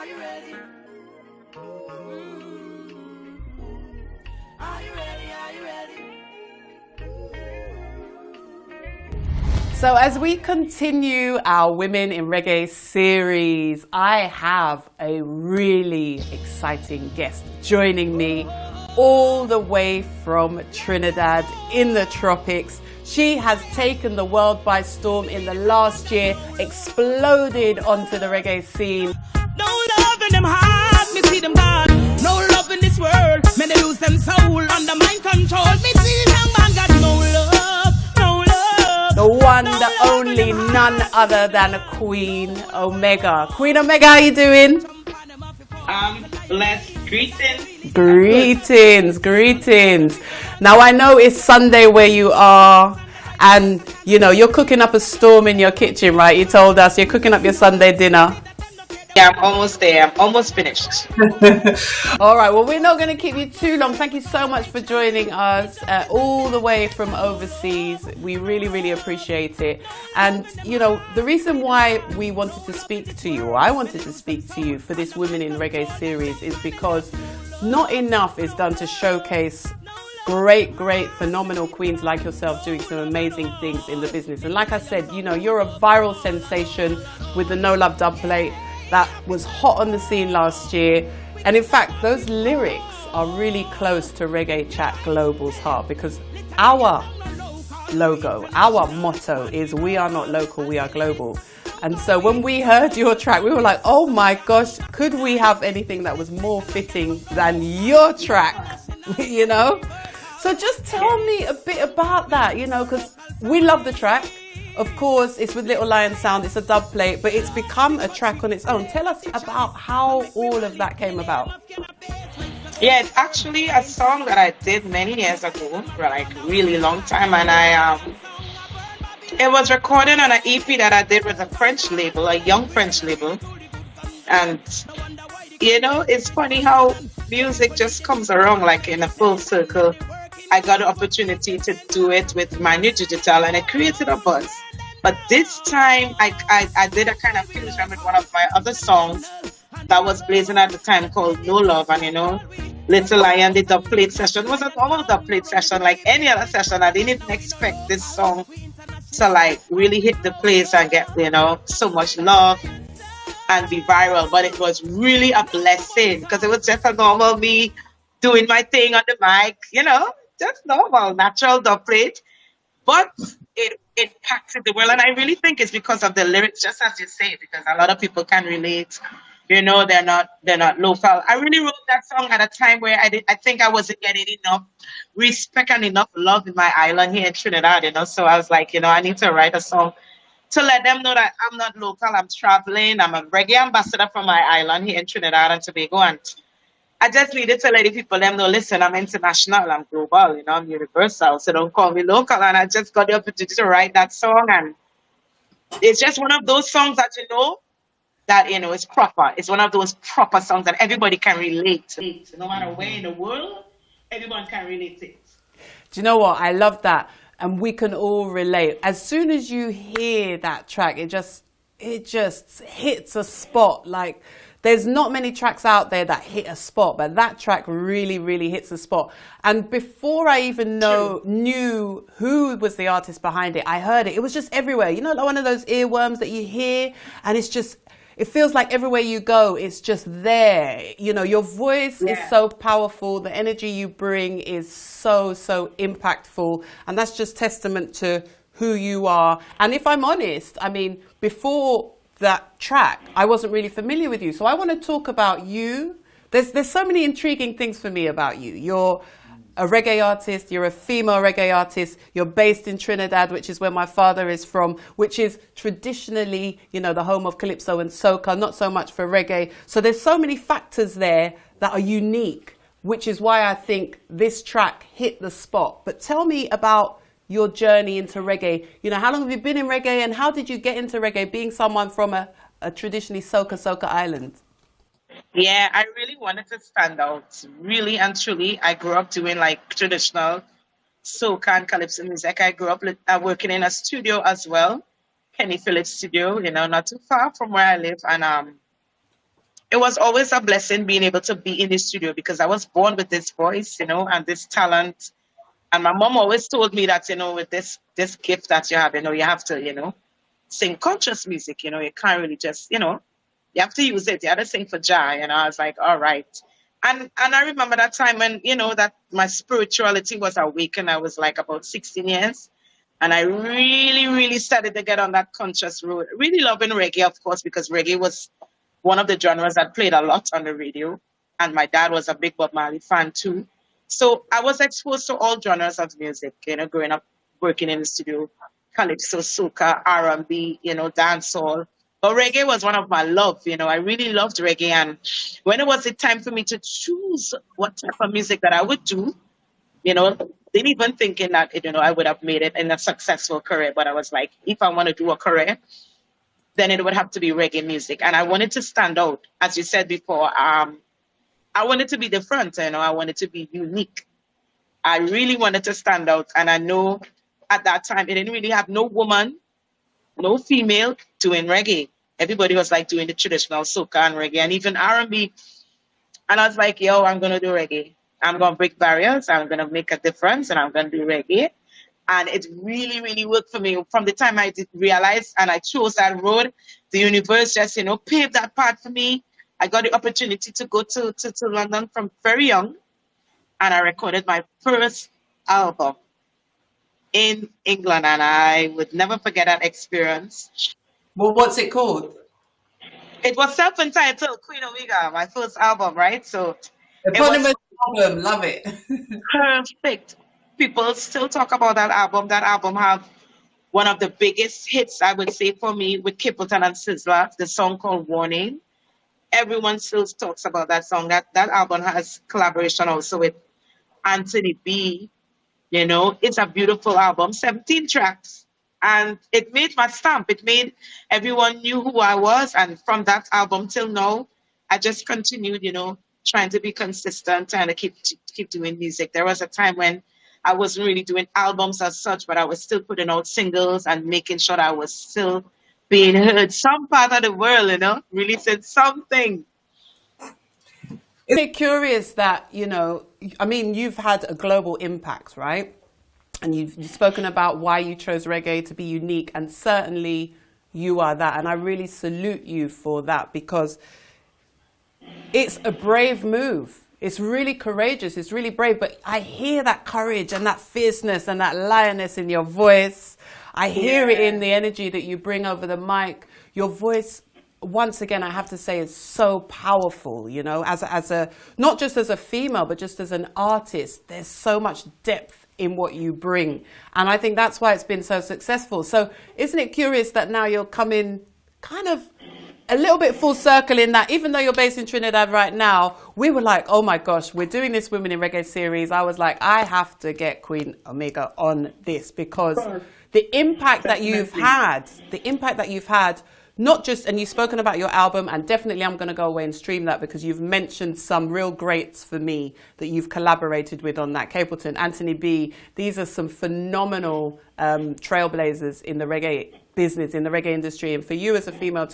you ready? Are you ready? Are you ready? So as we continue our Women in Reggae series, I have a really exciting guest joining me all the way from Trinidad in the tropics. She has taken the world by storm in the last year, exploded onto the reggae scene. No love in them heart, me see them gone. No love in this world, men they lose them soul under mind control. Me see them man got no love, no love. The one, the only, none other than Queen Omega. Queen Omega, how you doing? Blessed. Greetings. Greetings, greetings. Now I know it's Sunday where you are, and you know you're cooking up a storm in your kitchen, right? You told us you're cooking up your Sunday dinner. Yeah, I'm almost there. I'm almost finished. All right, well, we're not going to keep you too long. Thank you so much for joining us all the way from overseas. We really, really appreciate it. And, you know, the reason why we wanted to speak to you, or I wanted to speak to you for this Women in Reggae series is because not enough is done to showcase great, phenomenal queens like yourself doing some amazing things in the business. And like I said, you know, you're a viral sensation with the No Love Dubplate that was hot on the scene last year. And in fact, those lyrics are really close to Reggae Chat Global's heart, because our logo, our motto is we are not local, we are global. And so when we heard your track, we were like, oh my gosh, could we have anything that was more fitting than your track, you know? So just tell me a bit about that, you know, because we love the track. Of course, it's with Little Lion Sound, it's a dub plate, but it's become a track on its own. Tell us about how all of that came about. Yeah, it's actually a song that I did many years ago, for like a really long time, and it was recorded on an EP that I did with a French label, a young French label. And you know, it's funny how music just comes around like in a full circle. I got an opportunity to do it with my new digital, and it created a buzz. But this time, I did a kind of fusion with one of my other songs that was blazing at the time called No Love. And you know, Little Lion did the plate session. It was a normal dub plate session like any other session. I didn't even expect this song to like really hit the place and get, you know, so much love and be viral. But it was really a blessing because it was just a normal me doing my thing on the mic, you know, just normal, natural dub plate. But it impacted the world. And I really think it's because of the lyrics, just as you say, because a lot of people can relate. You know, they're not local. I really wrote that song at a time where I think I wasn't getting enough respect and enough love in my island here in Trinidad, you know. So I was like, you know, I need to write a song to let them know that I'm not local, I'm traveling, I'm a reggae ambassador for my island here in Trinidad and Tobago. And I just needed to let the people them know, listen, I'm international, I'm global, you know, I'm universal, so don't call me local. And I just got the opportunity to write that song, and it's just one of those songs that you know is proper. It's one of those proper songs that everybody can relate to. No matter where in the world, everyone can relate to it. Do you know what? I love that. And we can all relate. As soon as you hear that track, it just hits a spot. Like, there's not many tracks out there that hit a spot, but that track really, really hits a spot. And before I even knew who was the artist behind it, I heard it. It was just everywhere. You know, like one of those earworms that you hear, and it feels like everywhere you go, it's just there. You know, your voice is so powerful. The energy you bring is so impactful. And that's just testament to who you are. And if I'm honest, I mean, before that track, I wasn't really familiar with you. So I want to talk about you. There's so many intriguing things for me about you. You're a reggae artist, you're a female reggae artist, you're based in Trinidad, which is where my father is from, which is traditionally, you know, the home of calypso and soca, not so much for reggae. So there's so many factors there that are unique, which is why I think this track hit the spot. But tell me about your journey into reggae. You know, how long have you been in reggae, and how did you get into reggae, being someone from a traditionally soca island? Yeah, I really wanted to stand out. Really and truly, I grew up doing like traditional soca and calypso music. I grew up working in a studio as well, Kenny Phillips studio, you know, not too far from where I live. And it was always a blessing being able to be in the studio because I was born with this voice, and this talent. And my mom always told me that, with this gift that you have, you have to, sing conscious music. You can't really just, you have to use it. You have to sing for joy. I was like, all right. And I remember that time when, that my spirituality was awakened. I was like about 16 years. And I really, really started to get on that conscious road. Really loving reggae, of course, because reggae was one of the genres that played a lot on the radio. And my dad was a big Bob Marley fan too. So I was exposed to all genres of music, growing up working in the studio, calypso, soca, R&B, dancehall. But reggae was one of my love, I really loved reggae. And when it was the time for me to choose what type of music that I would do, didn't even thinking that, I would have made it in a successful career. But I was like, if I want to do a career, then it would have to be reggae music. And I wanted to stand out. As you said before, I wanted to be different, I wanted to be unique. I really wanted to stand out. And I know at that time, it didn't really have no woman, no female doing reggae. Everybody was like doing the traditional soca and reggae and even R&B. And B. And I was like, yo, I'm going to do reggae. I'm going to break barriers. I'm going to make a difference and I'm going to do reggae. And it really, really worked for me. From the time I did realize and I chose that road, the universe just, paved that path for me. I got the opportunity to go to London from very young. And I recorded my first album in England. And I would never forget that experience. Well, what's it called? It was self-entitled Queen Omega, my first album, right? So it was Eponymous album, love it. perfect. People still talk about that album. That album have one of the biggest hits, I would say, for me with Kipleton and Sizzla, the song called Warning. Everyone still talks about that song. That album has collaboration also with Anthony B. It's a beautiful album, 17 tracks. And it made my stamp. It made everyone knew who I was. And from that album till now, I just continued, trying to be consistent, trying to keep doing music. There was a time when I wasn't really doing albums as such, but I was still putting out singles and making sure that I was still being heard some part of the world, releasing something. Isn't it curious that, you've had a global impact, right? And you've spoken about why you chose reggae to be unique, and certainly you are that. And I really salute you for that because it's a brave move. It's really courageous. It's really brave. But I hear that courage and that fierceness and that lioness in your voice. I hear it in the energy that you bring over the mic. Your voice, once again, I have to say, is so powerful, as a not just as a female, but just as an artist. There's so much depth in what you bring. And I think that's why it's been so successful. So isn't it curious that now you're coming kind of a little bit full circle in that, even though you're based in Trinidad right now, we were like, oh my gosh, we're doing this Women in Reggae series. I was like, I have to get Queen Omega on this because the impact that you've had, not just, and you've spoken about your album, and definitely I'm going to go away and stream that because you've mentioned some real greats for me that you've collaborated with on that. Capleton, Anthony B, these are some phenomenal trailblazers in the reggae business, in the reggae industry. And for you as a female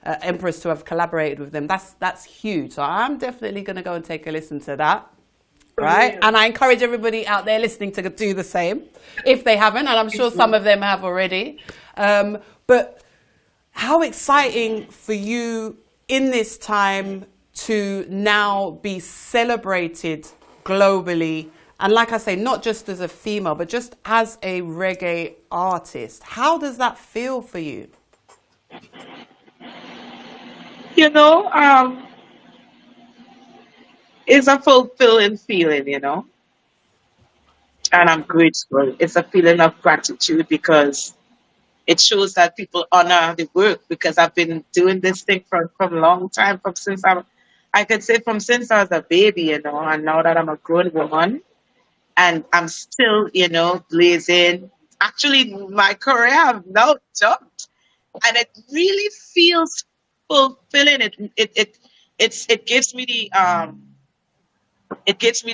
Empress to have collaborated with them, that's huge. So I'm definitely going to go and take a listen to that. Right? And I encourage everybody out there listening to do the same if they haven't, and I'm sure some of them have already. But how exciting for you in this time to now be celebrated globally. And like I say, not just as a female, but just as a reggae artist. How does that feel for you? It's a fulfilling feeling, and I'm grateful. It's a feeling of gratitude because it shows that people honor the work because I've been doing this thing from a long time, I could say from since I was a baby, and now that I'm a grown woman and I'm still, blazing. Actually, my career have now jumped and it really feels fulfilling. It gives me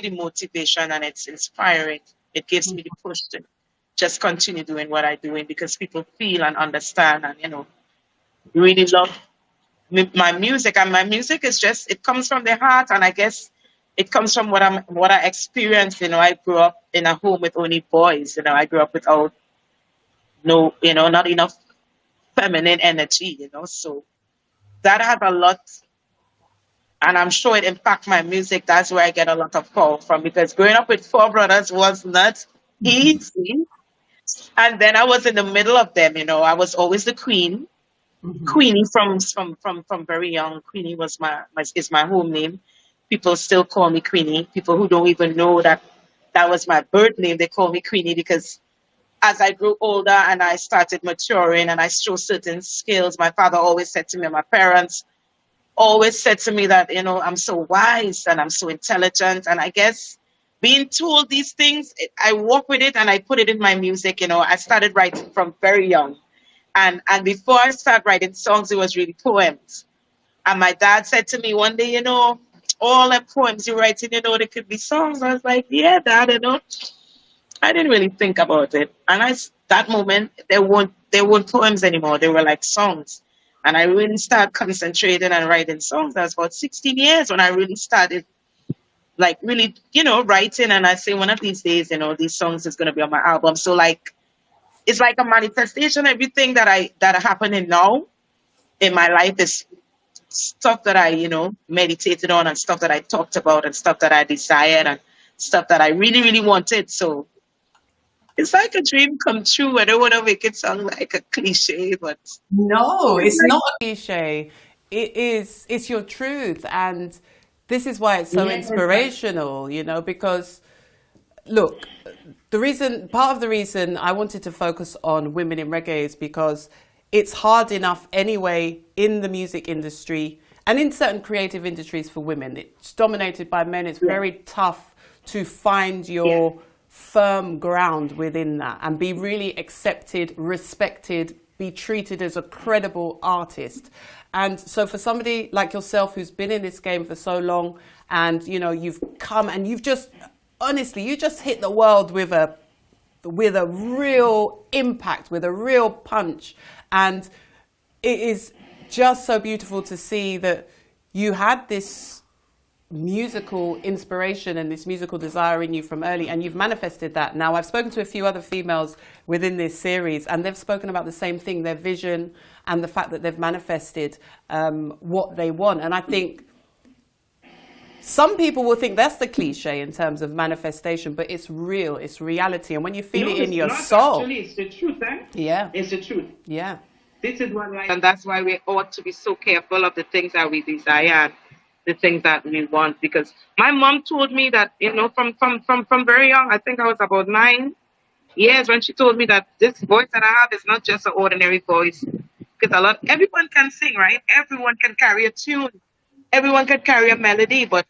the motivation and it's inspiring. It gives me the push to just continue doing what I'm doing because people feel and understand and, really love my music, and my music is just, it comes from the heart, and I guess it comes from what I experienced. I grew up in a home with only boys. I grew up without no, not enough feminine energy. So that has a lot, and I'm sure it impacts my music. That's where I get a lot of call from, because growing up with four brothers was not easy. And then I was in the middle of them. I was always the queen. Queenie from very young. Queenie was my is my home name. People still call me Queenie. People who don't even know that that was my birth name, they call me Queenie, because as I grew older and I started maturing and I showed certain skills, my father always said to me, and my parents always said to me that, I'm so wise and I'm so intelligent. And I guess being told these things, I walk with it and I put it in my music. I started writing from very young. And before I started writing songs, it was really poems. And my dad said to me one day, all the poems you're writing, they could be songs. I was like, yeah, Dad, I didn't really think about it. And that moment, they weren't poems anymore. They were like songs. And I really started concentrating and writing songs. That was about 16 years when I really started, like, really, writing. And I say one of these days, these songs is going to be on my album. So, like, it's like a manifestation. Everything that happening now in my life is stuff that I, meditated on, and stuff that I talked about, and stuff that I desired, and stuff that I really, really wanted. So it's like a dream come true. I don't want to make it sound like a cliche, but No, it's it's like, not a cliche. It's your truth. And this is why it's so yeah, inspirational, because look, part of the reason I wanted to focus on women in reggae is because it's hard enough anyway in the music industry and in certain creative industries for women. It's dominated by men. It's very tough to find your firm ground within that and be really accepted, respected, be treated as a credible artist. And so for somebody like yourself who's been in this game for so long, and you've come and you've just, honestly, you just hit the world with a real impact, with a real punch. And it is just so beautiful to see that you had this musical inspiration and this musical desire in you from early, and you've manifested that. Now, I've spoken to a few other females within this series, and they've spoken about the same thing, their vision and the fact that they've manifested what they want. And I think some people will think that's the cliche in terms of manifestation, but it's real, it's reality. And when you feel it in your soul. Actually, it's the truth, eh? Yeah. It's the truth. Yeah. This is what, and that's why we ought to be so careful of the things that we desire, and the things that we want. Because my mom told me that, from very young, I think I was about 9 years, when she told me that this voice that I have is not just an ordinary voice. Because everyone can sing, right? Everyone can carry a tune. Everyone can carry a melody, but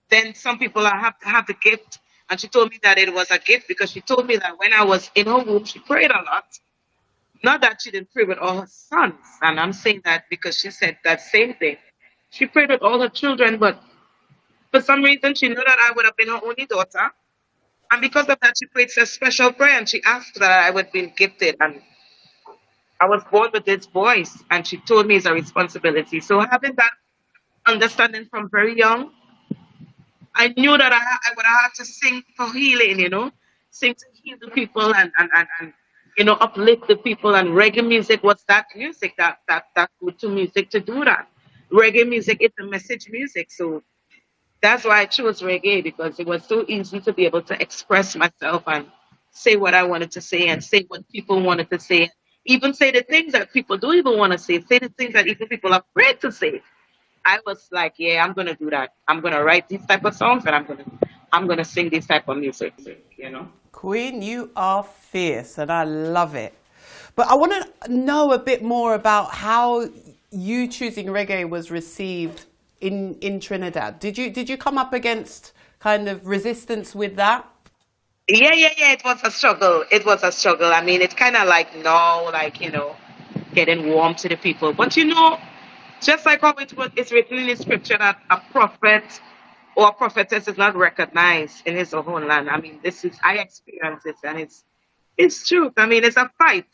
then some people have to have the gift. And she told me that it was a gift, because she told me that when I was in her womb, she prayed a lot. Not that she didn't pray with all her sons. And I'm saying that because she said that same thing. She prayed with all her children, but for some reason she knew that I would have been her only daughter. And because of that, she prayed a special prayer, and she asked that I would be gifted. And I was born with this voice, and she told me it's a responsibility. So having that understanding from very young, I knew that I would have to sing for healing, sing to heal the people, and uplift the people. And reggae music was that music, that go-to music to do that. Reggae music is a message music. So that's why I chose reggae, because it was so easy to be able to express myself and say what I wanted to say, and say what people wanted to say. Even say the things that people don't even want to say the things that even people are afraid to say. I was like, yeah, I'm gonna do that. I'm gonna write these type of songs, and I'm gonna sing this type of music. Queen, you are fierce, and I love it. But I want to know a bit more about how you choosing reggae was received in Trinidad. Did you come up against kind of resistance with that? Yeah. It was a struggle. It was a struggle. I mean, it's kind of like now, like, getting warm to the people. But just like how it's written in the scripture that a prophet or a prophetess is not recognized in his own land. I mean, I experience it, and it's truth. I mean, it's a fight.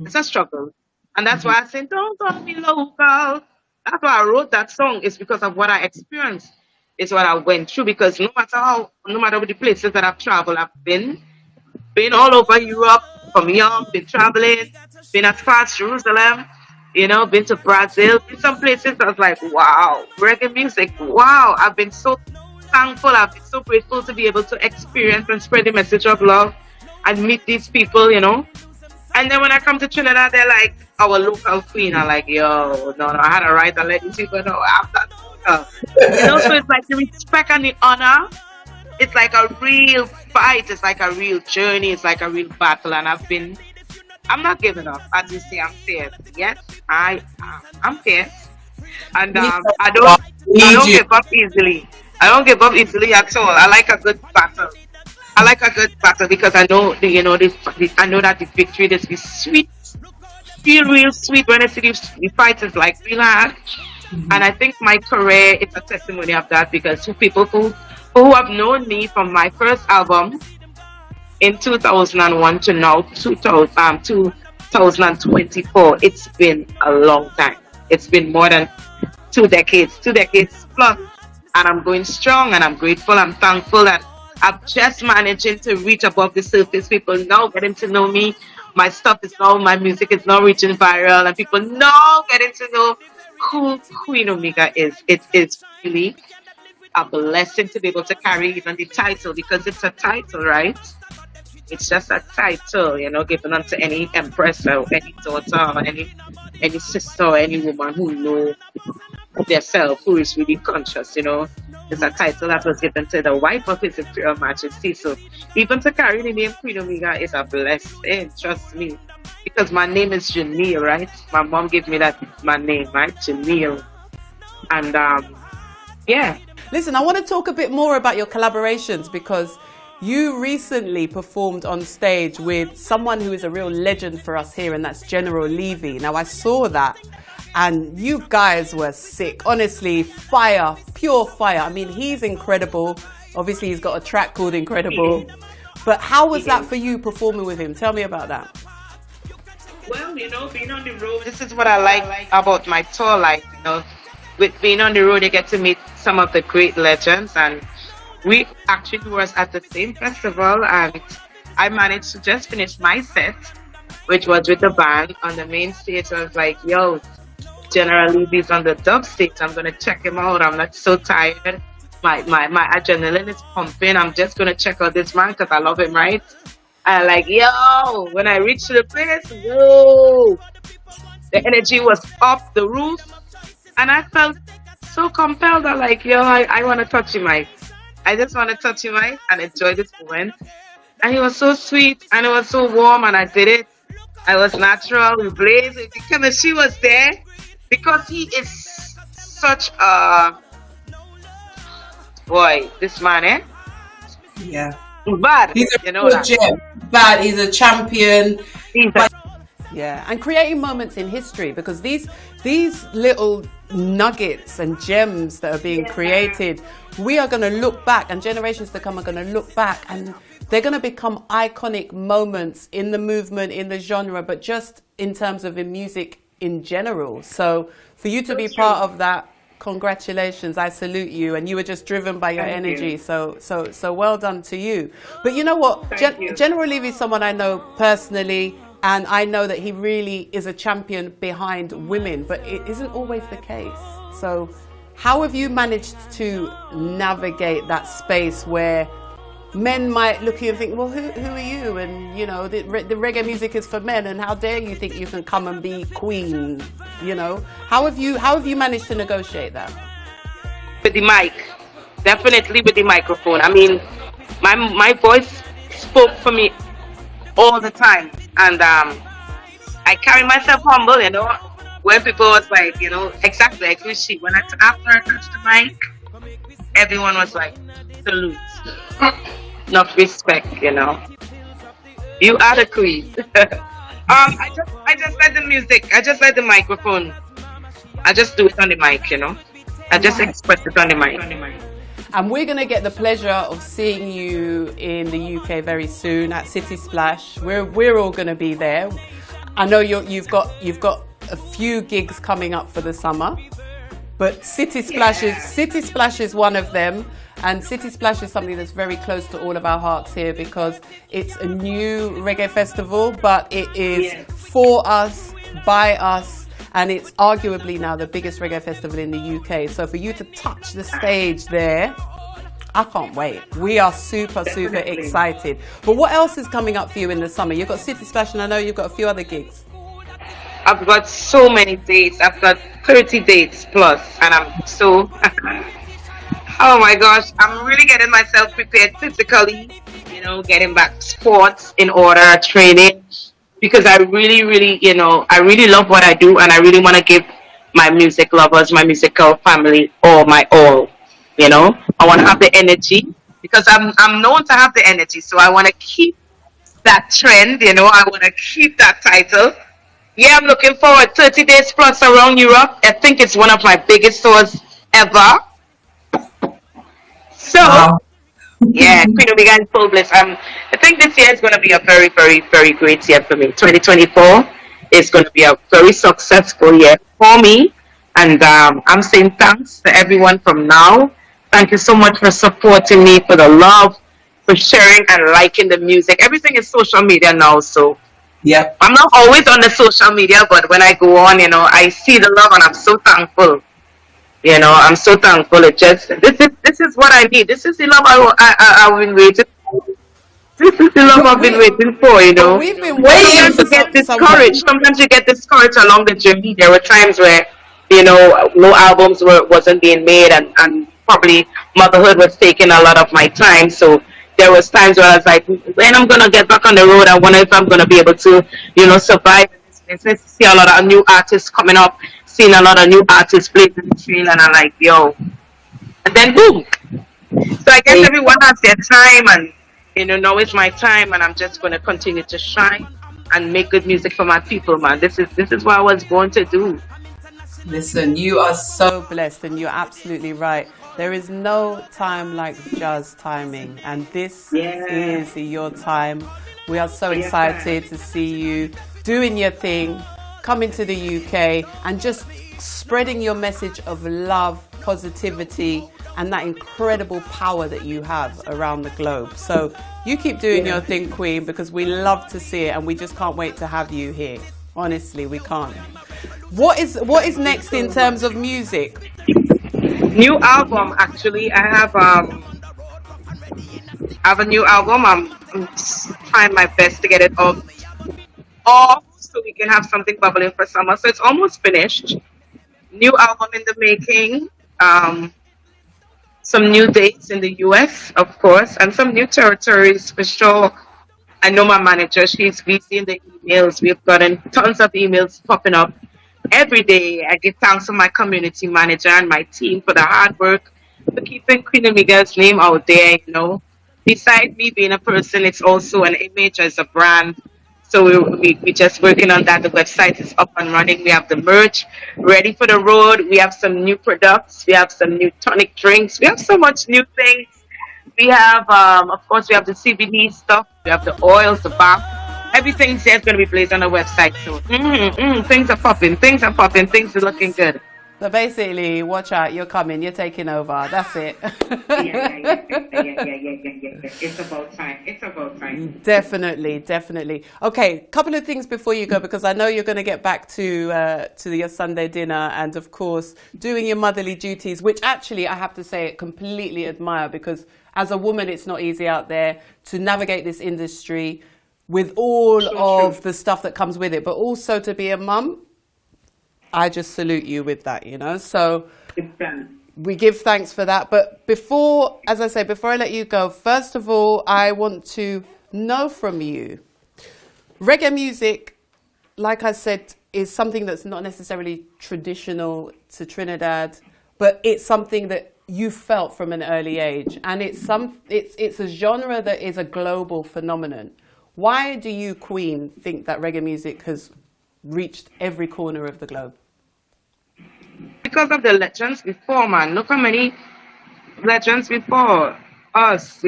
It's a struggle. And that's why I say, don't call me local. That's why I wrote that song. It's because of what I experienced. It's what I went through. Because no matter the places that I've traveled, I've been all over Europe from young, been traveling, been as far as Jerusalem, been to Brazil, been some places I was like, wow, reggae music, wow. I've been so thankful, I've been so grateful to be able to experience and spread the message of love and meet these people. And then when I come to Trinidad, they're like, our local queen. I'm like, yo, no, I had to write and let these people know I'm not local. So it's like the respect and the honor. It's like a real fight. It's like a real journey. It's like a real battle. And I'm not giving up. As you say, I'm fierce. Yes, I'm fierce. And I don't give up easily. I don't give up easily at all. I like a good battle. I like a good battle because I know I know that the victory is be sweet, feel real sweet when I see the fight is like real hard. And I think my career is a testimony of that because to people who have known me from my first album in 2001 to now 2024, it's been a long time. It's been more than 2 decades plus, and I'm going strong and I'm grateful. I'm thankful that I'm just managing to reach above the surface. People now getting to know me. My music is now reaching viral, and people now getting to know who Queen Omega is. It is really a blessing to be able to carry even the title because it's a title, right? It's just a title, given unto any empress or any daughter or any sister or any woman who know themselves, who is really conscious, It's a title that was given to the wife of His Imperial Majesty. So even to carry the name Queen Omega is a blessing, trust me. Because my name is Janelle, right? My mom gave me my name, right? Janelle. And yeah. Listen, I want to talk a bit more about your collaborations because you recently performed on stage with someone who is a real legend for us here, and that's General Levy. Now, I saw that, and you guys were sick. Honestly, fire, pure fire. I mean, he's incredible. Obviously, he's got a track called Incredible. But how was that for you performing with him? Tell me about that. Well, being on the road, this is what I like about my tour life, With being on the road, you get to meet some of the great legends, and we actually was at the same festival, and I managed to just finish my set, which was with the band on the main stage. I was like, yo, General Levy's on the dub stage. I'm going to check him out. I'm not so tired. My adrenaline is pumping. I'm just going to check out this man because I love him, right? And like, yo, when I reached the place, whoa, the energy was off the roof. And I felt so compelled. I'm like, yo, I want to touch him, Mike. I just want to touch him, Mike, and enjoy this moment. And he was so sweet, and it was so warm, and I did it. I was natural, we blazed. The chemistry was there because he is such a boy. This man, Yeah. Bad. He's a gem. Bad. He's a champion. Yeah, and creating moments in history because these little nuggets and gems that are being created, we are going to look back, and generations to come are going to look back, and they're going to become iconic moments in the movement, in the genre, but just in terms of in music in general. So for you to be part of that, congratulations, I salute you, and you were just driven by your energy. So well done to you. But you know what, General Levy is someone I know personally, and I know that he really is a champion behind women, but it isn't always the case. So how have you managed to navigate that space where men might look at you and think, well, who are you? And, the reggae music is for men, and how dare you think you can come and be queen, How have you managed to negotiate that? With the mic. Definitely with the microphone. I mean, my voice spoke for me all the time. And I carry myself humble, when people was like, exactly like she. After I touched the mic, everyone was like, salute. Enough respect, You are the queen. I just let the music, I just let the microphone. I just do it on the mic, I just express it on the mic. And we're going to get the pleasure of seeing you in the UK very soon at City Splash. We're all going to be there. I know you've got a few gigs coming up for the summer. But City Splash is one of them. And City Splash is something that's very close to all of our hearts here because it's a new reggae festival, but it is for us, by us, and it's arguably now the biggest reggae festival in the UK. So for you to touch the stage there, I can't wait. We are super excited. But what else is coming up for you in the summer? You've got City Splash, and I know you've got a few other gigs. I've got so many dates. I've got 30 dates plus, and I'm so oh my gosh, I'm really getting myself prepared physically, getting back sports in order, training, because I really, I really love what I do, and I really want to give my music lovers, my musical family, all my all. I want to have the energy because I'm known to have the energy, so I want to keep that trend. I want to keep that title. Yeah, I'm looking forward. 30 days plus around Europe. I think it's one of my biggest tours ever. So, yeah, Queen Omega in full bliss. I think this year is going to be a very, very, very great year for me. 2024 is going to be a very successful year for me. And I'm saying thanks to everyone from now. Thank you so much for supporting me, for the love, for sharing and liking the music. Everything is social media now, so I'm not always on the social media, but when I go on, I see the love and I'm so thankful. I'm so thankful. This is what I need. This is the love I've been waiting for. This is the love I've been waiting for, We've been waiting to get discouraged. Sometimes you get discouraged along the journey. There were times where, no albums wasn't being made and probably motherhood was taking a lot of my time. So there was times where I was like, when I'm going to get back on the road, I wonder if I'm going to be able to, survive in this business. See a lot of new artists coming up. Seen a lot of new artists playing in the trail, and I'm like, yo. And then boom. So I guess everyone has their time, and now it's my time, and I'm just going to continue to shine and make good music for my people, man. This is what I was born to do. Listen, you are so blessed, and you're absolutely right. There is no time like jazz timing, and this is your time. We are so excited to see you doing your thing, coming to the UK and just spreading your message of love, positivity, and that incredible power that you have around the globe. So you keep doing your thing, Queen, because we love to see it and we just can't wait to have you here. Honestly, we can't. What is next in terms of music? New album, actually. I have a new album. I'm trying my best to get it off so we can have something bubbling for summer. So it's almost finished. New album in the making. Some new dates in the US, of course, and some new territories for sure. I know my manager, she's busy in the emails. We've gotten tons of emails popping up every day. I give thanks to my community manager and my team for the hard work, for keeping Queen Amiga's name out there, Besides me being a person, it's also an image as a brand. So we're just working on that. The website is up and running. We have the merch ready for the road. We have some new products. We have some new tonic drinks. We have so much new things. We have, of course, we have the CBD stuff. We have the oils, the bath. Everything's there going to be placed on the website soon. Things are popping. Things are popping. Things are looking good. So basically, watch out, you're coming, you're taking over. That's it. Yeah. It's about time. It's about time. Definitely. Okay, couple of things before you go, because I know you're going to get back to your Sunday dinner and, of course, doing your motherly duties, which actually, I have to say, I completely admire, because as a woman, it's not easy out there to navigate this industry with all of the stuff that comes with it, but also to be a mum. I just salute you with that, So we give thanks for that. But before I let you go, first of all, I want to know from you. Reggae music, like I said, is something that's not necessarily traditional to Trinidad, but it's something that you felt from an early age. And it's a genre that is a global phenomenon. Why do you, Queen, think that reggae music has reached every corner of the globe? Because of the legends before, man. Look how many legends before us,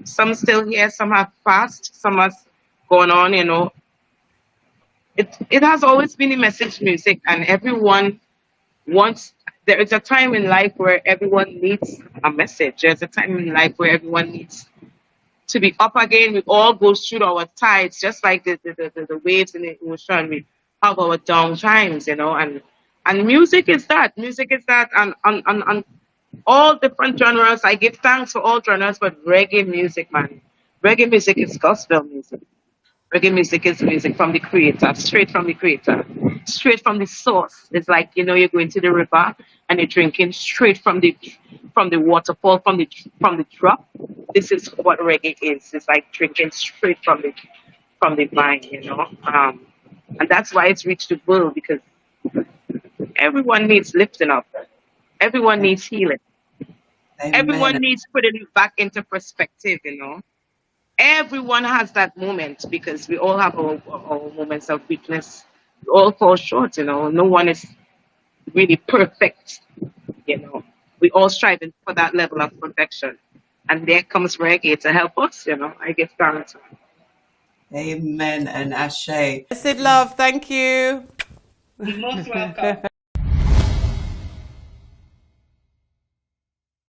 Some still here, some have passed, some have gone on, It has always been a message music, and everyone wants there is a time in life where everyone needs a message. There's a time in life where everyone needs to be up again. We all go through our tides, just like the waves in the ocean. We have our down times, you know, and music is that. Music is that, and all different genres. I give thanks for all genres, but reggae music, man, reggae music is gospel music. Reggae music is music from the creator, straight from the creator, straight from the source. It's like, you know, you're going to the river and you're drinking straight from the waterfall, from the drop. This is what reggae is. It's like drinking straight from the vine, you know. And that's why it's reached the world, because everyone needs lifting up. Everyone needs healing. Everyone Amen. needs putting it back into perspective, you know. Everyone has that moment, because we all have our moments of weakness. We all fall short, you know. No one is really perfect, you know. We all striving for that level of perfection. And there comes reggae to help us, you know. I give thanks. Amen and Ashe. Blessed love, thank you. You're most welcome.